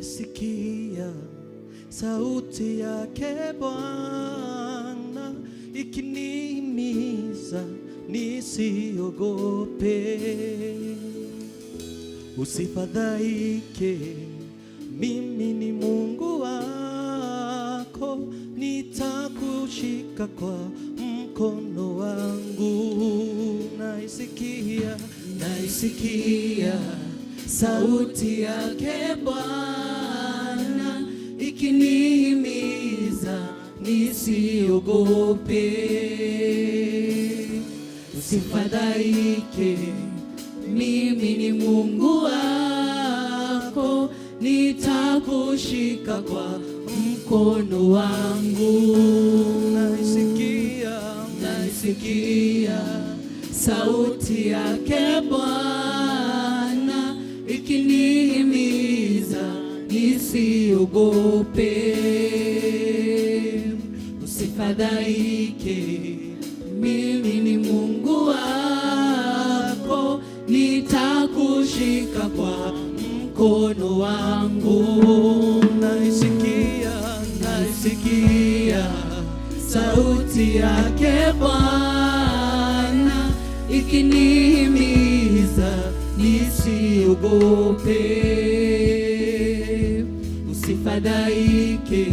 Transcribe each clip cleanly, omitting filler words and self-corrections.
naisikia sauti yake Bwana ikinihimiza nisiogope. Usifadhaike, mimi ni Mungu wako, nitakushika kwa mkono wangu. Naisikia sauti yake Bwana ikinihimiza nisiogope. Usifadhaike, mimi ni Mungu wako, nitakushika kwa mkono wangu. Naisikia sauti yake Bwana ikinihimiza nisiogope. Usifadhaike, mimi ni Mungu wako, nitakushika kwa mkono wangu. Naisikia sauti yake Bwana ikinihimiza nisiogope. Usifadhaike,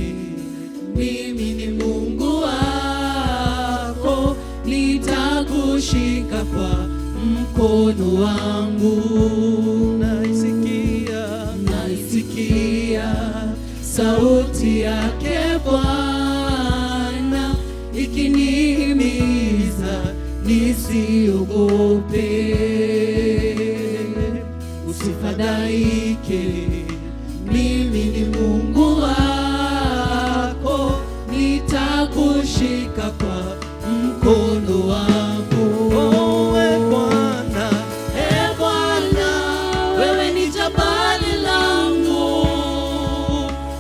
mimi ni Mungu wako, nitakushika kwa mkono wangu. Naisikia sauti yake Bwana ikinihimiza nisiogope. Usifadhaike, mimi ni Mungu wako, nitakushika kwa mkono wangu. Wewe ni jabali langu,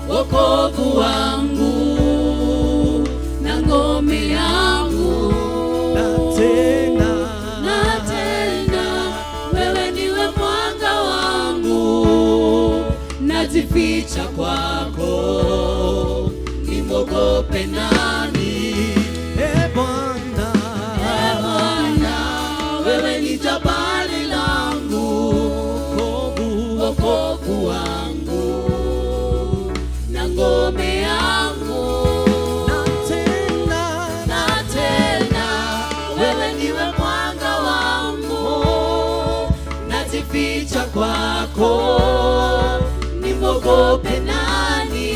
wokovu wangu na ngome yangu. Na tena wewe ndiwe mwanga wangu, najificha kwako, nimwogope nani? Bwana, wewe ni jabali langu, wokovu wangu na ngome yangu. Na tena wewe ndiwe mwanga wangu, najificha kwako, nimwogope nani?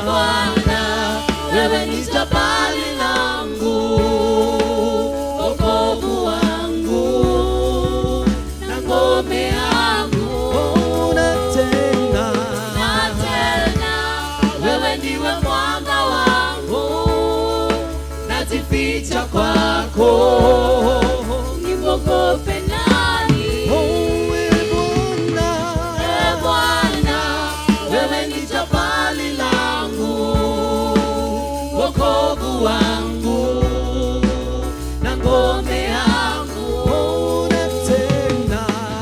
Bwana, wewe ni jabali langu, wokovu wangu na ngome yangu. Na tena wewe ndiwe mwanga wangu, najificha kwako, nimwogope nani? Bwana, wewe ni jabali langu, wokovu wangu na ngome yangu.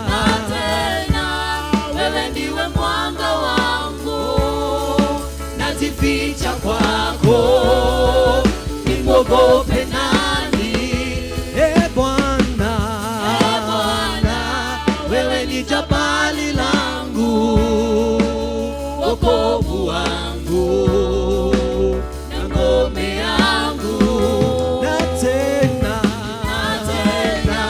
Na tena wewe ndiwe mwanga wangu, najificha kwako, nimwogope nani? Bwana, wewe ni jabali langu, wokovu wangu na ngome yangu. Na tena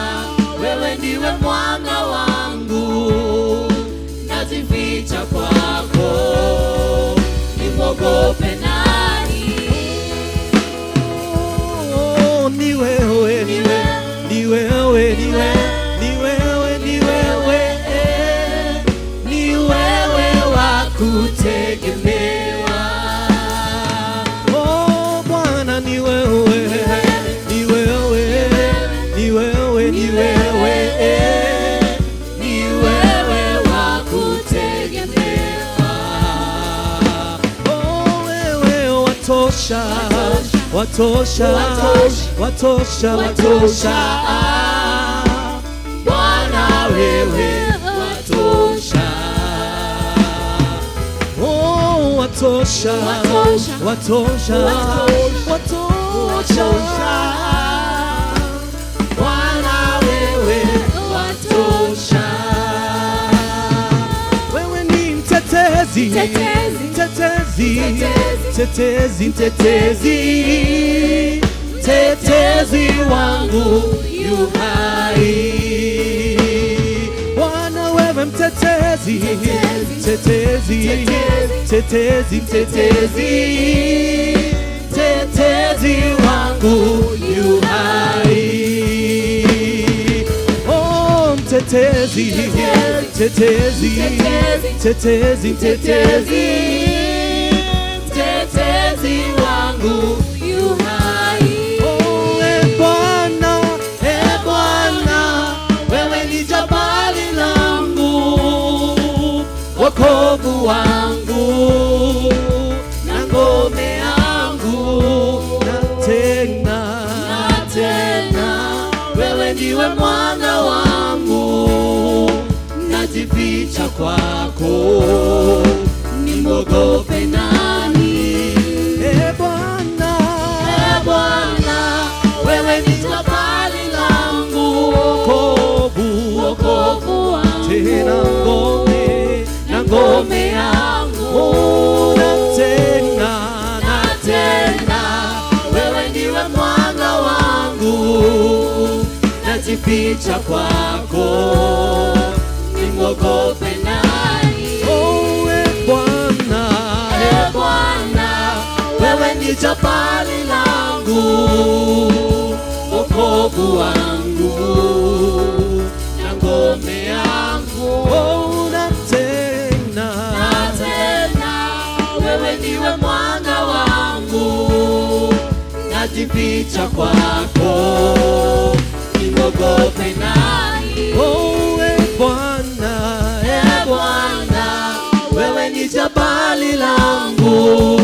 wewe ndiwe mwanga wangu, najificha kwako, nimwogope nani? Ni wewe, ni wewe, ni wewe wa kutegemewa. Oh Bwana, ni wewe, ni wewe wa kutegemewa. Oh wewe watosha, Bwana wewe watosha. watosha, watosha, watosha. Bwana wewe watosha. Wewe ni mtetezi, mtetezi, mtetezi, mtetezi, mtetezi wangu yu hai. Bwana wewe mtetezi, mtetezi, mtetezi, mtetezi, mtetezi wangu yu hai. Oh mtetezi, mtetezi, mtetezi, mtetezi, mtetezi wangu yu hai. Oh Bwana, Bwana wewe ni jabali langu, wokovu wangu na ngome yangu, na tena wewe ndiwe mwanga wangu, najificha kwako, nimwogope nani? Bwana, Bwana wewe ni jabali langu, wokovu wangu, tena ngome na ngome yangu, na tena wewe ndiwe mwanga wangu, najificha kwako, nimwogope nani? Oh Bwana, Bwana wewe ni jabali langu, wokovu wangu na ngome yangu, na tena wewe ndiwe mwanga wangu, najificha kwako, nimwogope nani? Oh Bwana, Bwana wewe ni jabali langu,